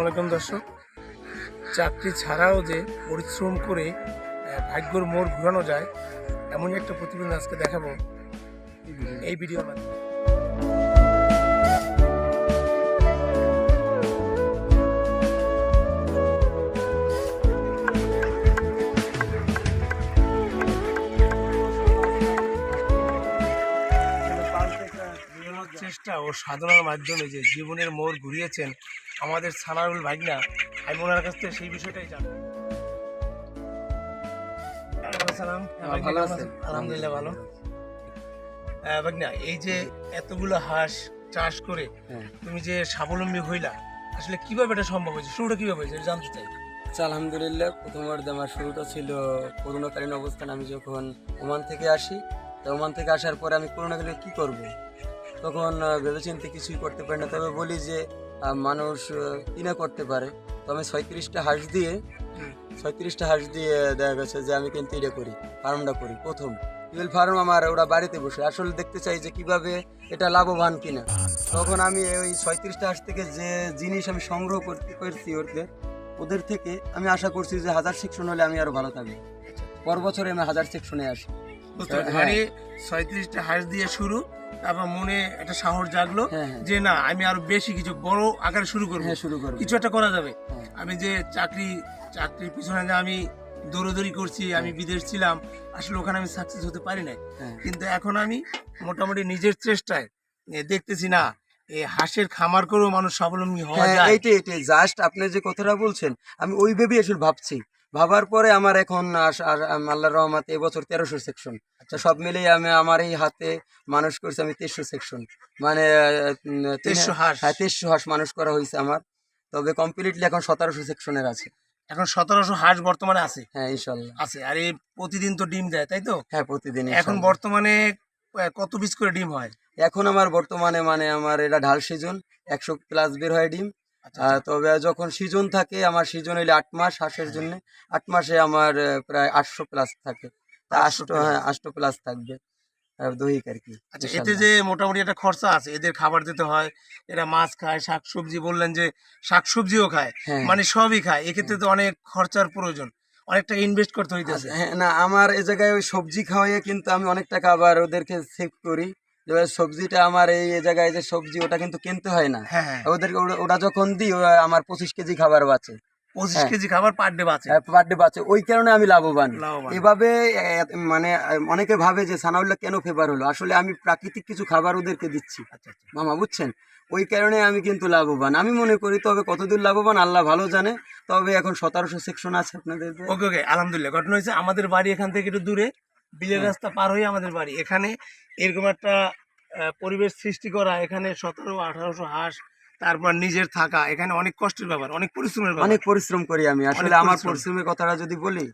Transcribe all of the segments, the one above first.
আলাইকুম দর্শক, চাকরি ছাড়াও যে পরিশ্রম করে ভাগ্যর মোড় ঘোরানো যায় এমনই একটা প্রতিবেদন আজকে দেখাবো এই ভিডিওর মাধ্যমে। চেষ্টা ও সাধনার মাধ্যমে যে জীবনের মোড় ঘুরিয়েছেন আমাদের সানারুল ভাগনা, আমি ওনার কাছ থেকে সেই বিষয়টাই জানবো। ভালো আছেন? আলহামদুলিল্লাহ ভালো। ভাগনা, এই যে এতগুলো হাঁস চাষ করে তুমি যে স্বাবলম্বী হইলা, আসলে কিভাবে এটা সম্ভব হয়েছে? শুরুটা কিভাবে হয়েছে জানতে চাই। আচ্ছা, আলহামদুলিল্লাহ। প্রথমবার আমার শুরুটা ছিল করোনাকালীন অবস্থান। আমি যখন ওমান থেকে আসি, তো ওমান থেকে আসার পরে আমি করোনাকালে কি করব, তখন ভেবেচিন্তে কিছুই করতে পারি না। তবে বলি যে মানুষ কিনা করতে পারে। তো আমি 36টা হাঁস দিয়ে দেখা গেছে যে আমি কিন্তু এটা করি, ফার্মটা করি। প্রথম টিউবওয়েল ফার্ম আমার, ওরা বাড়িতে বসে আসলে দেখতে চাই যে কিভাবে এটা লাভবান কিনা। তখন আমি ওই 36টা হাঁস থেকে যে জিনিস আমি সংগ্রহ করছি ওদের থেকে আমি আশা করছি যে 1000 সেকশন হলে আমি আরো ভালো থাকবো। পর বছরে আমি 1000 সেকশনে আসি। মানে 36টা হাঁস দিয়ে শুরু, তারপর মনে একটা সাহস জাগলো যে না, আমি আরো বেশি কিছু বড় আকারে শুরু করবো, কিছু একটা করা যাবে। আমি যে চাকরির পিছনে যে আমি দৌড়দৌড়ি করছি, আমি বিদেশ ছিলাম, আসলে ওখানে আমি সাকসেস হতে পারি নাই। কিন্তু এখন আমি মোটামুটি নিজের চেষ্টায় দেখতেছি না, এই হাঁসের খামার করেও মানুষ স্বাবলম্বী হওয়া যায়। এইটাই জাস্ট আপনি যে কথাটা বলছেন, আমি ওই ভেবে আসলে ভাবছি। ভাবার পরে আমার এখন আল্লাহর রহমতে এবছর 1300 সেকশন। তো সব মিলিয়ে আমি আমার এই হাতে মানুষ করছি আমি 2300 সেকশন, মানে 2300 হাঁস মানুষ করা হয়েছে আমার। তবে কমপ্লিটলি এখন 1700 সেকশনের আছে। এখন 1700 হাঁস বর্তমানে আছে? হ্যাঁ, ইনশাল্লাহ আছে। আর এই প্রতিদিন তো ডিম দেয়, তাই তো? হ্যাঁ, প্রতিদিন। এখন বর্তমানে কত পিস করে ডিম হয়? এখন আমার বর্তমানে মানে আমার এটা ঢাল সিজন, 100+ বের হয় ডিম। তবে যখন সিজন থাকে, আমার সিজন হইলে 8 মাস হাঁসের জন্য, 8 মাসে আমার প্রায় 800+ থাকে। 800+ থাকবে দৈহিক আর কি। আচ্ছা, এতে যে মোটামুটি একটা খরচা আছে, এদের খাবার দিতে হয়, এরা মাছ খায়, শাকসবজি বললেন যে শাকসবজিও খায়, মানে সবই খায়, এক্ষেত্রে তো অনেক খরচার প্রয়োজন, অনেকটা ইনভেস্ট করতে হইতেছে। হ্যাঁ, না আমার এই জায়গায় ওই সবজি খাওয়াইয়ে কিন্তু আমি অনেক টাকা আবার ওদেরকে সেভ করি। সবজিটা আমার এই জায়গায় যে সবজি ওটা কিন্তু কিনতে হয় না। ওদেরকে ওটা যখন দিই, ওরা আমার 25 কেজি খাবার বাঁচে। 25 কেজি খাবার পার ডে বাঁচে। ওই কারণে আমি লাভবান। এভাবে মানে অনেকে ভাবে যে সানাউল্লাহ কেন ফেভার হলো, আসলে আমি প্রাকৃতিক কিছু খাবার ওদেরকে দিচ্ছি মামা, বুঝছেন? ওই কারণে আমি কিন্তু লাভবান আমি মনে করি। তবে কতদূর লাভবান আল্লাহ ভালো জানে। তবে এখন 1700 সেকশন আছে আপনাদের। ওকে, আলহামদুলিল্লাহ। ঘটনা হয়েছে, আমাদের বাড়ি এখান থেকে একটু দূরে, বিলের রাস্তা পার হয়ে আমাদের বাড়ি। এখানে এরকম একটা পরিবেশ সৃষ্টি করা, এখানে 1700-1800 হাঁস, তারপর নিজের থাকা, এখানে অনেক কষ্টের ব্যাপার, অনেক পরিশ্রমের ব্যাপার। অনেক পরিশ্রম করি আমি আসলে। আমার পরিশ্রমের কথাটা যদি বলি,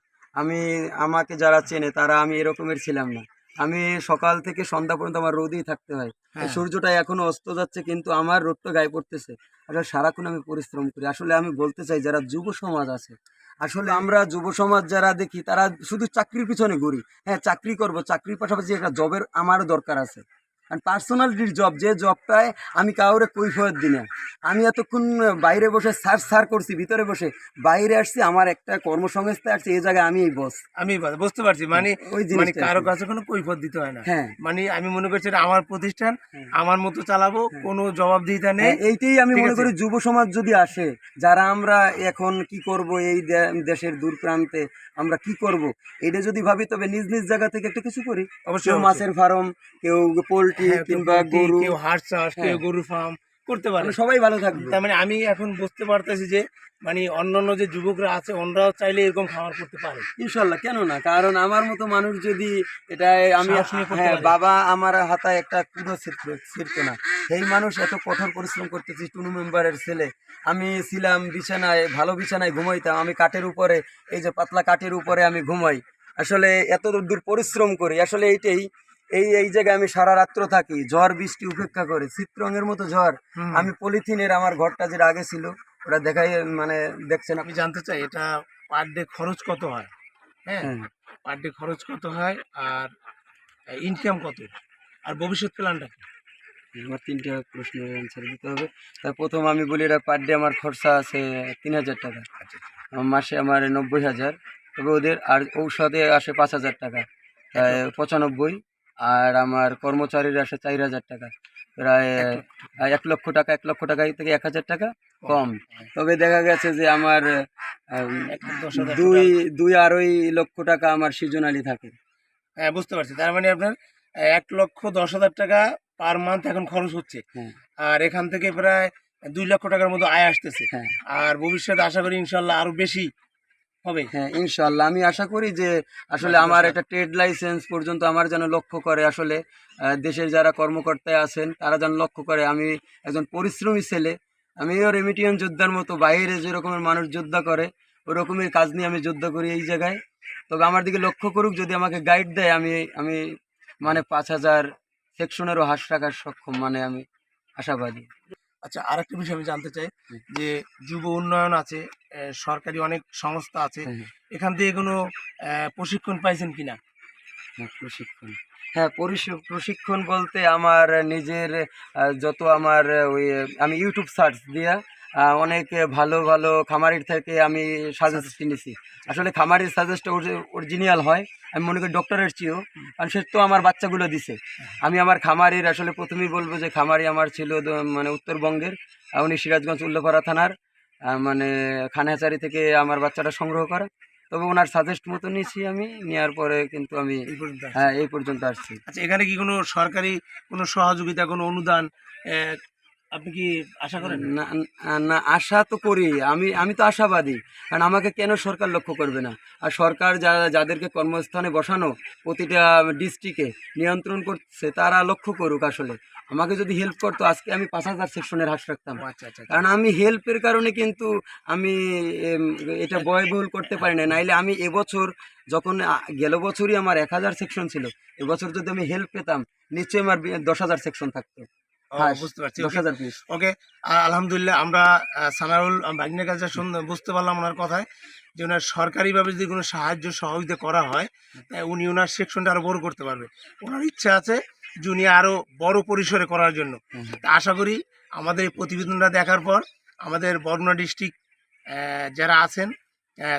আমাকে যারা চেনে তারা, আমি এরকমের ছিলাম না। আমি সকাল থেকে সন্ধ্যা পর্যন্ত আমার রোদেই থাকতে হয়। সূর্যটা এখনো অস্ত যাচ্ছে কিন্তু আমার রোদটা গায়ে পড়তেছে। আসলে সারাক্ষণ আমি পরিশ্রম করি। আসলে আমি বলতে চাই, যারা যুব সমাজ আছে, আসলে আমরা যুব সমাজ যারা দেখি তারা শুধু চাকরির পিছনে ঘুরি। হ্যাঁ, চাকরি করব, চাকরির পাশাপাশি একটা জবের আমারও দরকার আছে। পার্সোনালিটির জব, যে জবটায় আমি কাউরে কৈফিয়ত দিই না। আমি এতক্ষণ বাইরে বসে সার করছি, ভিতরে বসে বাইরে আসছি, আমার একটা কর্মসংস্থান আসছে, এই জায়গায় আমি এই বস। আমি বুঝতে পারছি, মানে কারো কাছে কোনো কৈফিয়ত দিতে হয় না। মানে আমি মনে করছি আমার প্রতিষ্ঠান, আমার মতো চালাবো, কোনো জবাবদিহিতা নেই। এইটাই আমি মনে করি যুব সমাজ যদি আসে, যারা আমরা এখন কি করব, এই দেশের দূর প্রান্তে আমরা কি করব, এটা যদি ভাবি, তবে নিজ নিজ জায়গা থেকে একটা কিছু করি। অবশ্যই মাছের ফার্ম, কেউ পোল্ট্রি, কিংবা গরু, কেউ হাঁস চাষ, কেউ গরু ফার্ম করতে পারে, সবাই ভালো থাকবে। তার মানে আমি এখন বুঝতে পারতেছি যে মানে অন্যান্য যে যুবকরা আছে, ওনারাও চাইলে এরকম খাবার করতে পারে ইনশাল্লাহ। কেন না? কারণ আমার মতো মানুষ যদি এটা, আমি বাবা আমার হাতায় একটা কুড়ো ছিঁড়তো না, এই মানুষ এত কঠোর পরিশ্রম করতেছি। টুনু মেম্বারের ছেলে, আমি ছিলাম বিছানায়, ভালো বিছানায় ঘুমাইতাম, আমি কাঠের উপরে, এই যে পাতলা কাঠের উপরে আমি ঘুমাই। আসলে এত দূর পরিশ্রম করি। আসলে এইটাই, এই জায়গায় আমি সারা রাত্র থাকি, ঝড় বৃষ্টি উপেক্ষা করে, চিত্রঙ্গের মতো ঝড়। আমি পলিথিনের, আমার ঘরটা যেটা আগে ছিল ওটা দেখাই, মানে দেখছেন। আমি জানতে চাই এটা পার ডে খরচ কত হয়? হ্যাঁ, পার ডে খরচ কত হয়, আর ইনকাম কত, আর ভবিষ্যৎ প্ল্যানটা কি? আমার 3টা প্রশ্নের অ্যান্সার দিতে হবে। তার প্রথম আমি বলি, এটা পার ডে আমার খরচা আছে 3000 টাকা, মাসে আমার 90,000, তবে ওদের আর ঔষধে আসে 5,000 টাকা, 95, আর আমার কর্মচারীর আসে 4,000 টাকা, প্রায় 1 লক্ষ টাকা। 1 লক্ষ টাকা থেকে 1,000 টাকা কম। তবে দেখা গেছে যে আমার 2-2.5 লক্ষ টাকা আমার সিজনালি থাকে। হ্যাঁ, বুঝতে পারছি। তার মানে আপনার 1,10,000 টাকা পার মান্থ এখন খরচ হচ্ছে, আর এখান থেকে প্রায় 2 লক্ষ টাকার মতো আয় আসতেছে। আর ভবিষ্যতে আশা করি ইনশাল্লাহ আরো বেশি হবে। হ্যাঁ, ইনশাল্লাহ আমি আশা করি যে আসলে আমার একটা ট্রেড লাইসেন্স পর্যন্ত আমার যেন লক্ষ্য করে, আসলে দেশের যারা কর্মকর্তা আছেন তারা যেন লক্ষ্য করে আমি একজন পরিশ্রমী ছেলে। আমিও রেমিটিয়ান যোদ্ধার মতো বাইরে যে রকমের মানুষ যোদ্ধা করে ওরকমের কাজ নিয়ে আমি যোদ্ধা করি এই জায়গায়। তবে আমার দিকে লক্ষ্য করুক, যদি আমাকে গাইড দেয় আমি মানে 5,000 সেকশনেরও হ্রাস রাখার সক্ষম, মানে আমি আশাবাদী। আচ্ছা, আরেকটা বিষয় আমি জানতে চাই যে যুব উন্নয়ন আছে, সরকারি অনেক সংস্থা আছে, এখান থেকে কোনো প্রশিক্ষণ পাইছেন কিনা? প্রশিক্ষণ, হ্যাঁ, প্রশিক্ষণ বলতে আমার নিজের যত আমার ওই আমি ইউটিউব সার্চ দিয়া অনেক ভালো ভালো খামারির থেকে আমি সাজেস্ট নিয়েছি। আসলে খামারির সাজেস্ট অরিজিনাল হয়, আমি মনে করি ডক্টরের চেয়েও, কারণ সে তো আমার বাচ্চাগুলো দিছে। আমি আমার খামারির আসলে প্রথমেই বলবো যে খামারি আমার ছিল মানে উত্তরবঙ্গের, উনি সিরাজগঞ্জ উল্লাপাড়া থানার মানে খানহাচারি থেকে আমার বাচ্চাটা সংগ্রহ করা। তবে ওনার সাজেস্ট মতো নিয়েছি আমি, নেওয়ার পরে কিন্তু আমি এই পর্যন্ত আসছি। আচ্ছা, এখানে কি কোনো সরকারি কোনো সহযোগিতা, কোনো অনুদান আপনি কি আশা করেন? না, না, আশা তো করি, আমি তো আশাবাদী, কারণ আমাকে কেন সরকার লক্ষ্য করবে না? আর সরকার যাদেরকে কর্মস্থানে বসানো প্রতিটা ডিস্ট্রিক্টে নিয়ন্ত্রণ করছে তারা লক্ষ্য করুক। আসলে আমাকে যদি হেল্প করতো আজকে আমি 5,000 সেকশনের হ্রাস রাখতাম। কারণ আমি হেল্পের কারণে কিন্তু আমি এটা ব্যয়বহুল করতে পারি না। নাইলে আমি এবছর যখন গেল বছরই আমার 1,000 সেকশন ছিল, এবছর যদি আমি হেল্প পেতাম নিশ্চয়ই আমার 10,000 সেকশন থাকতো। বুঝতে পারছি। ওকে, আলহামদুলিল্লাহ, আমরা সানাউল ভাগ্নের কাছে বুঝতে পারলাম ওনার কথায় যে ওনার সরকারিভাবে যদি কোনো সাহায্য সহযোগিতা করা হয় উনি ওনার সেকশনটা আরো বড় করতে পারবে। ওনার ইচ্ছা আছে যে উনি আরো বড় পরিসরে করার জন্য। আশা করি আমাদের এই প্রতিবেদনটা দেখার পর আমাদের বরগুনা ডিস্ট্রিক্ট যারা আছেন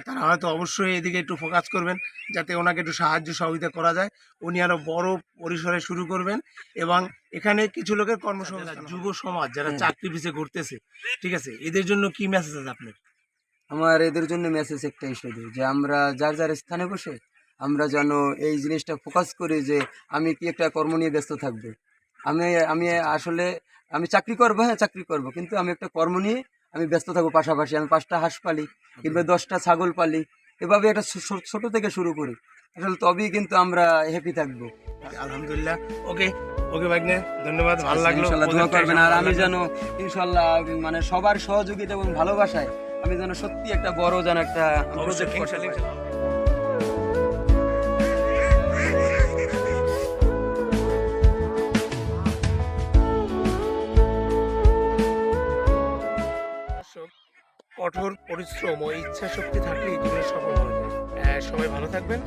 তারা হয়তো অবশ্যই এদিকে একটু ফোকাস করবেন, যাতে ওনাকে একটু সাহায্য সহযোগিতা করা যায়। উনি আরও বড় পরিসরে শুরু করবেন এবং এখানে কিছু লোকের কর্মসংস্থান, যুব সমাজ যারা চাকরি পিছিয়ে ঘুরতেছে, ঠিক আছে, এদের জন্য কি মেসেজ আছে আপনার? আমার এদের জন্য মেসেজ একটাই শুধু, যে আমরা যার যার স্থানে বসে আমরা যেন এই জিনিসটা ফোকাস করি যে আমি কি একটা কর্ম নিয়ে ব্যস্ত থাকবো। আমি আসলে আমি চাকরি করবো, হ্যাঁ চাকরি করবো, কিন্তু আমি একটা কর্ম নিয়ে আমি ব্যস্ত থাকবো। পাশাপাশি আমি 5টা হাঁস পালি কিংবা 10টা ছাগল পালি, এভাবে একটা ছোট থেকে শুরু করি, আসলে তবেই কিন্তু আমরা হ্যাপি থাকবো। আলহামদুলিল্লাহ। ওকে ভাগ্নে, ধন্যবাদ, ভালো লাগলো। দোয়া করবেন, আর আমি যেন ইনশাল্লাহ মানে সবার সহযোগিতা এবং ভালোবাসায় আমি যেন সত্যি একটা বড় যেন একটা প্রজেক্ট করতে পারি। কঠোর পরিশ্রম ও ইচ্ছা শক্তি থাকলেই জীবনে সফল হবে। সবাই ভালো থাকবেন।